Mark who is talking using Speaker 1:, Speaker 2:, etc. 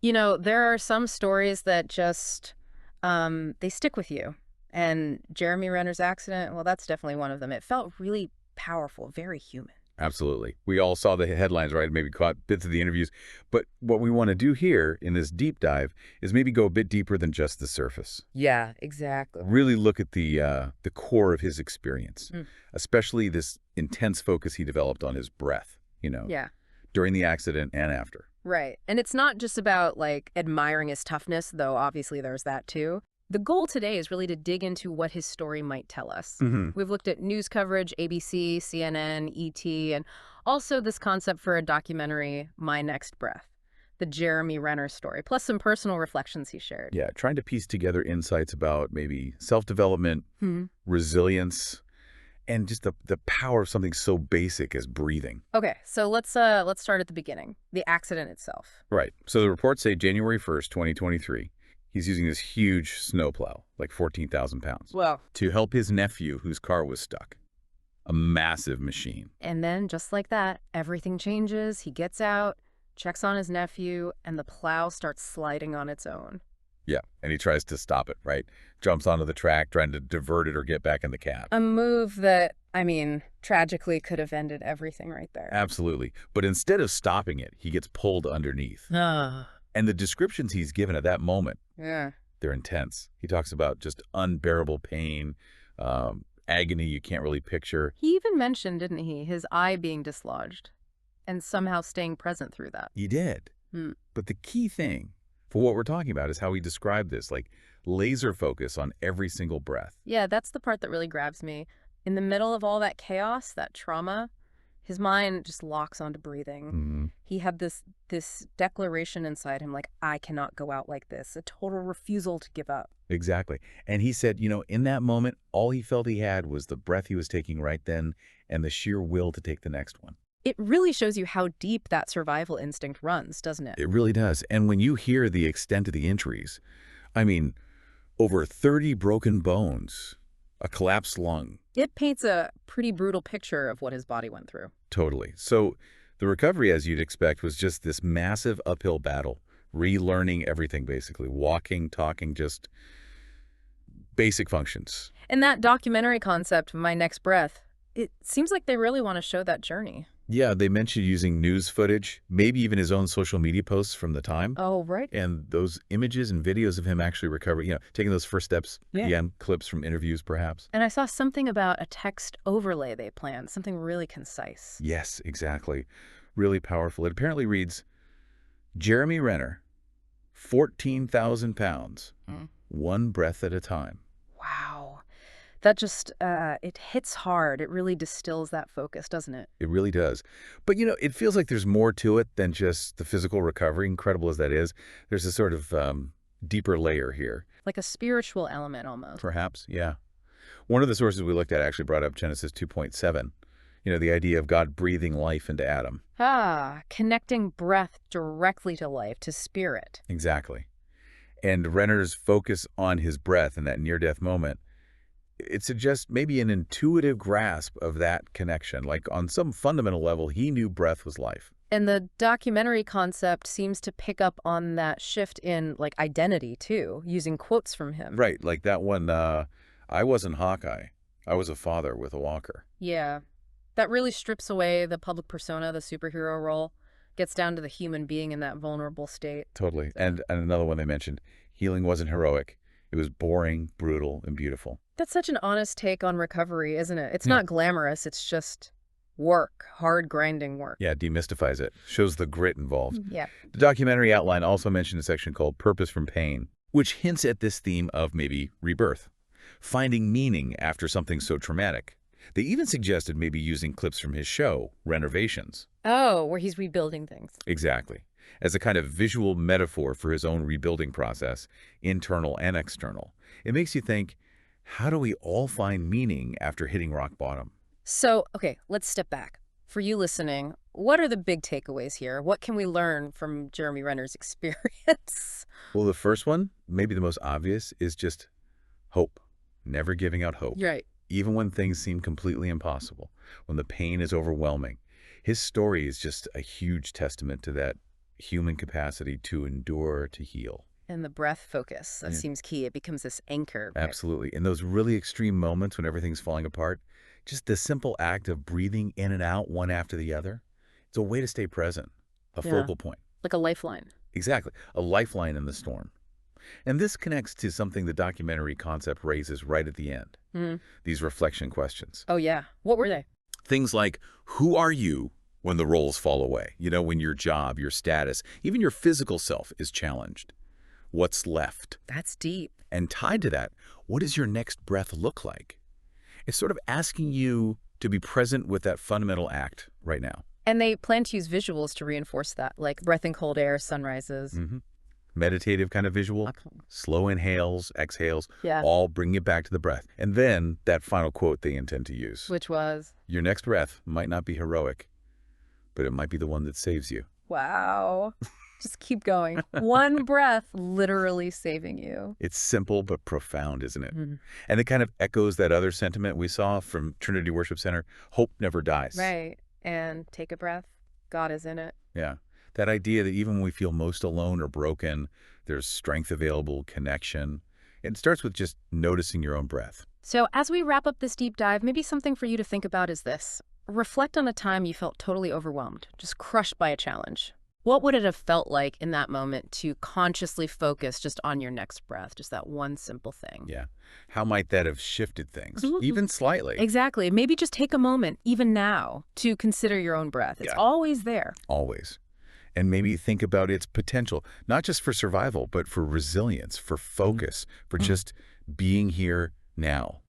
Speaker 1: You know, there are some stories that just, they stick with you. And Jeremy Renner's accident, well, that's definitely one of them. It felt really powerful, very human.
Speaker 2: Absolutely. We all saw the headlines, right? Maybe caught bits of the interviews. But what we want to do here in this deep dive is maybe go a bit deeper than just the surface.
Speaker 1: Yeah, exactly.
Speaker 2: Really look at the core of his experience,
Speaker 1: Mm.
Speaker 2: especially this intense focus he developed on his breath,
Speaker 1: Yeah,
Speaker 2: during the accident and after.
Speaker 1: right. And it's not just about like admiring his toughness, though obviously there's that too. The goal today is really to dig into what his story might tell us.
Speaker 2: Hmm.
Speaker 1: We've looked at news coverage, ABC, CNN, ET, and also this concept for a documentary, My Next Breath, the Jeremy Renner story, plus some personal reflections he shared.
Speaker 2: Yeah, trying to piece together insights about maybe self-development,
Speaker 1: Hmm.
Speaker 2: resilience, and just the power of something so basic as breathing.
Speaker 1: Okay, so let's start at the beginning, the accident itself.
Speaker 2: Right. So the reports say January 1st, 2023, he's using this huge snowplow, like 14,000 pounds,
Speaker 1: Well,
Speaker 2: to help his nephew whose car was stuck. A massive machine.
Speaker 1: and then just like that, everything changes. He gets out, checks on his nephew, and the plow starts sliding on its own.
Speaker 2: Yeah. And he tries to stop it, right? Jumps onto the track, trying to divert it or get back in the cab.
Speaker 1: A move that, I mean, tragically could have ended everything right there.
Speaker 2: Absolutely. But instead of stopping it, he gets pulled underneath.
Speaker 1: Ah.
Speaker 2: And the descriptions he's given at that moment,
Speaker 1: Yeah.
Speaker 2: they're intense. He talks about just unbearable pain, agony you can't really picture.
Speaker 1: He even mentioned, didn't he, his eye being dislodged and somehow staying present through that.
Speaker 2: He did.
Speaker 1: Hmm.
Speaker 2: But the key thing for what we're talking about is how he described this, like laser focus on every single breath.
Speaker 1: Yeah, that's the part that really grabs me. In the middle of all that chaos, that trauma, his mind just locks onto breathing.
Speaker 2: Mhm.
Speaker 1: He had this declaration inside him like, I cannot go out like this, a total refusal to give up.
Speaker 2: Exactly. And he said, in that moment, all he felt he had was the breath he was taking right then and the sheer will to take the next one.
Speaker 1: It really shows you how deep that survival instinct runs, doesn't it?
Speaker 2: It really does. And when you hear the extent of the injuries, I mean, over 30 broken bones, a collapsed lung,
Speaker 1: It paints a pretty brutal picture of what his body went through.
Speaker 2: totally. So the recovery, as you'd expect, was just this massive uphill battle, relearning everything basically, walking, talking, just basic functions.
Speaker 1: And that documentary concept, My Next Breath, it seems like they really want to show that journey.
Speaker 2: Yeah, they mentioned using news footage, maybe even his own social media posts from the time.
Speaker 1: Oh, right.
Speaker 2: And those images and videos of him actually recovering, taking those first steps,
Speaker 1: Yeah.
Speaker 2: again, clips from interviews perhaps.
Speaker 1: And I saw something about a text overlay they planned, something really concise.
Speaker 2: Yes, exactly. Really powerful. It apparently reads, Jeremy Renner, 14,000 pounds,
Speaker 1: Mm.
Speaker 2: one breath at a time.
Speaker 1: Wow. That just, it hits hard. It really distills that focus, doesn't it?
Speaker 2: It really does. But, it feels like there's more to it than just the physical recovery, incredible as that is. There's a sort of deeper layer here.
Speaker 1: Like a spiritual element almost.
Speaker 2: Perhaps, yeah. One of the sources we looked at actually brought up Genesis 2.7, the idea of God breathing life into Adam.
Speaker 1: Ah, connecting breath directly to life, to spirit.
Speaker 2: Exactly. And Renner's focus on his breath in that near-death moment, it suggests maybe an intuitive grasp of that connection. Like on some fundamental level, he knew breath was life.
Speaker 1: And the documentary concept seems to pick up on that shift in, like, identity, too, using quotes from him.
Speaker 2: Right, like that one, I wasn't Hawkeye. I was a father with a walker.
Speaker 1: Yeah. That really strips away the public persona, the superhero role, gets down to the human being in that vulnerable state.
Speaker 2: Totally. And another one they mentioned, healing wasn't heroic. It was boring, brutal, and beautiful.
Speaker 1: That's such an honest take on recovery, isn't it? It's
Speaker 2: Yeah.
Speaker 1: not glamorous, it's just work, hard grinding work.
Speaker 2: Yeah, demystifies it. Shows the grit involved.
Speaker 1: Yeah.
Speaker 2: The documentary outline also mentioned a section called Purpose from Pain, which hints at this theme of maybe rebirth, finding meaning after something so traumatic. They even suggested maybe using clips from his show, Renovations.
Speaker 1: Oh, where he's rebuilding things.
Speaker 2: Exactly. As a kind of visual metaphor for his own rebuilding process, internal and external. It makes you think, how do we all find meaning after hitting rock bottom?
Speaker 1: So, okay, let's step back. For you listening, what are the big takeaways here? What can we learn from Jeremy Renner's experience?
Speaker 2: Well, the first one, maybe the most obvious, is just hope. Never giving out hope.
Speaker 1: Right.
Speaker 2: Even when things seem completely impossible, when the pain is overwhelming. His story is just a huge testament to that human capacity to endure, to heal.
Speaker 1: And the breath focus, that
Speaker 2: Yeah.
Speaker 1: seems key. It becomes this anchor.
Speaker 2: Absolutely. In those really extreme moments when everything's falling apart, just the simple act of breathing in and out one after the other, it's a way to stay present, a
Speaker 1: Yeah.
Speaker 2: focal point.
Speaker 1: Like a lifeline.
Speaker 2: Exactly. A lifeline in the storm. And this connects to something the documentary concept raises right at the end.
Speaker 1: Mm.
Speaker 2: These reflection questions.
Speaker 1: Oh, yeah. What were they?
Speaker 2: Things like, who are you when the roles fall away? You know, when your job, your status, even your physical self is challenged. What's left?
Speaker 1: That's deep.
Speaker 2: And tied to that, what does your next breath look like? It's sort of asking you to be present with that fundamental act right now.
Speaker 1: And they plan to use visuals to reinforce that, like breath in cold air, sunrises.
Speaker 2: Meditative kind of visual,
Speaker 1: Okay.
Speaker 2: slow inhales, exhales,
Speaker 1: Yeah.
Speaker 2: all bring it back to the breath. And then that final quote they intend to use.
Speaker 1: Which was?
Speaker 2: Your next breath might not be heroic, but it might be the one that saves you.
Speaker 1: Wow. Just keep going. One breath literally saving you.
Speaker 2: It's simple but profound, isn't it?
Speaker 1: Mhm.
Speaker 2: And it kind of echoes that other sentiment we saw from Trinity Worship Center, hope never dies.
Speaker 1: Right. And take a breath. God is in it.
Speaker 2: Yeah. That idea that even when we feel most alone or broken, there's strength available, connection. It starts with just noticing your own breath.
Speaker 1: So as we wrap up this deep dive, maybe something for you to think about is this. Reflect on a time you felt totally overwhelmed, just crushed by a challenge. What would it have felt like in that moment to consciously focus just on your next breath, just that one simple thing?
Speaker 2: Yeah. How might that have shifted things,
Speaker 1: Mhm.
Speaker 2: even slightly?
Speaker 1: Exactly. Maybe just take a moment, even now, to consider your own breath. It's
Speaker 2: Yeah.
Speaker 1: always there.
Speaker 2: Always. And maybe think about its potential, not just for survival, but for resilience, for focus, for just being here now.